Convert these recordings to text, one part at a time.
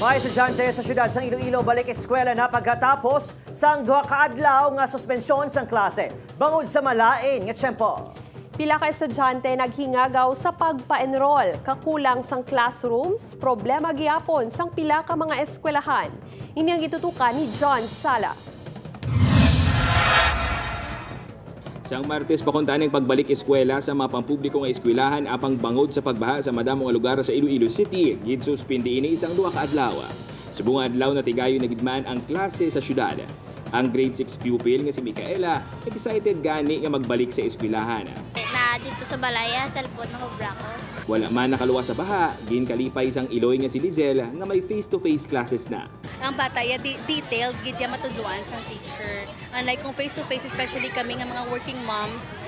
Mga estudyante sa syudad sang Iloilo balik eskwela na pagkatapos sang duha ka adlaw nga suspensyon sang klase. Bangod sa malain nga tiyempo. Pila ka estudyante naghingagaw sa pagpa-enroll, kakulang sang classrooms, problema gihapon sang pila ka mga eskwelahan. Ini ang gitutukan ni John Sala. Sang Martes pakuntaan ang pagbalik eskwela sa mga pampubliko nga eskwelahan apang bangod sa pagbaha sa madamong lugar sa Iloilo City, gidsuspindi ini isang duha ka adlaw. Subong adlaw na tigayon nagidmaan ang klase sa syudad. Ang grade 6 pupil nga si Micaela, excited gani nga magbalik sa eskwelahan. Na dito sa balaya, cellphone ng obra ko. Wala man nakaluwa sa baha, ginkalipay sang Iloy nga si Lizelle nga may face-to-face classes na. Ang bata ya detailed gid ya matudluan sang teacher. Unlike kung face-to-face, especially kami nga mga working moms,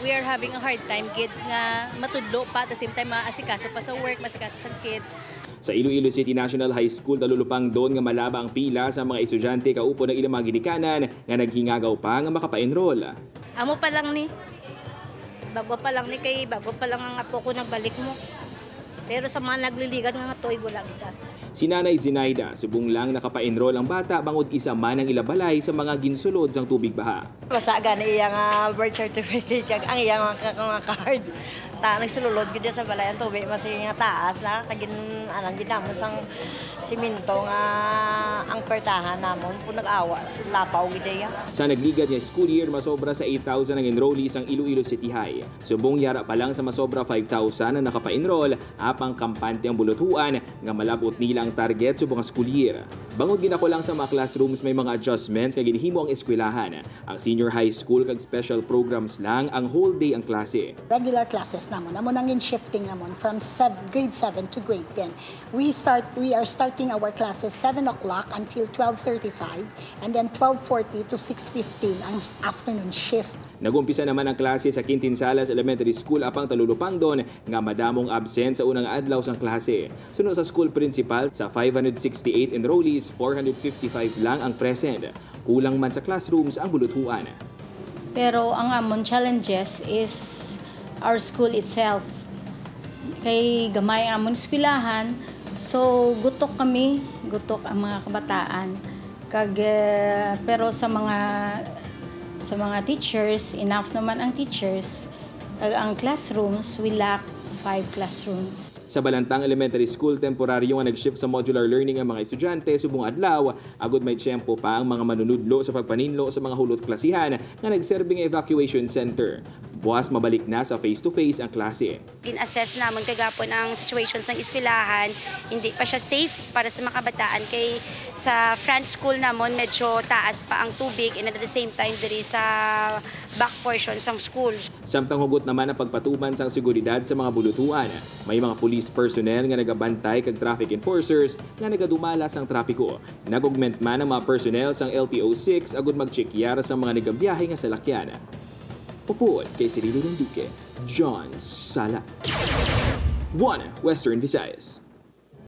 we are having a hard time gid nga matudlo pa at the same time maasikaso pa sa work, maasikaso sa kids. Sa Iloilo City National High School talulupang doon nga malaba ang pila sa mga estudyante kaupo ng ilang mga ginikanan nga naghingagaw pa nga makapa-enroll. Amo pa lang ni. Bago pa lang ang apo ko nagbalik mo. Pero sa mga nagliligan nga toy wala kita. Si Nanay Zinaida, subong lang nakapa-enroll ang bata bangod isa man ang ilabalay sa mga ginsulod sang tubig baha. Masaga na iyang birth certificate, ang iyang mga card. Nagsululod gid sa balay ang tubig mas nga taas na kagin anan gid namon sang simento nga ang pertahan namon pun nag-awa lapaw gid ya. Sa nagligad nga school year masobra sa 8,000 ang enrollees ang Iloilo City High. Subong yara pa lang sa masobra 5,000 na nakapa-enroll apang kampante ang bulutuan nga malabot nila ang target subong ang school year. Bangod ginako lang sa mga classrooms may mga adjustments kay ginhimo ang eskwelahan. Ang senior high school kag special programs lang ang whole day ang klase. Regular classes namon ang shifting namon from grade 7 to grade 10. We are starting our classes 7 o'clock until 12:35 and then 12:40 to 6:15 ang afternoon shift. Nagumpisa naman ang klase sa Quintinsalas Elementary School apang talulupang doon nga madamong absent sa unang adlaw sang klase. Sunod sa school principal, sa 568 enrollees, 455 lang ang present. Kulang man sa classrooms ang bulutuan. Pero ang amon challenges is our school itself. Kay gamay amon eskwelahan, so gutok ang mga kabataan. Pero sa mga teachers, enough naman ang teachers. Ang classrooms, we lack 5 classrooms. Sa Balantang Elementary School, temporaryo nga nag-shift sa modular learning ang mga estudyante subong adlaw. Agod may tiyempo pa ang mga manunudlo sa pagpaninlo sa mga hulot klasihan nga nagserbing evacuation center. Buwas mabalik na sa face-to-face ang klase. In-assess naman kagapon ang situation sa eskwelahan. Hindi pa siya safe para sa mga kabataan. Kay sa front school namon medyo taas pa ang tubig and at the same time diri sa back portion sang school. Samtang hugot naman ang pagpatuman sang seguridad sa mga bulutuan. May mga police personnel nga nagabantay kag traffic enforcers nga nagadumalas ang trapiko. Nag-augment man ang mga personnel sang LTO-6 agud magchekyar sa mga nagabiyahe nga salakyan. Upod kay Cirilo Duque, John Sala. 1 Western Visayas.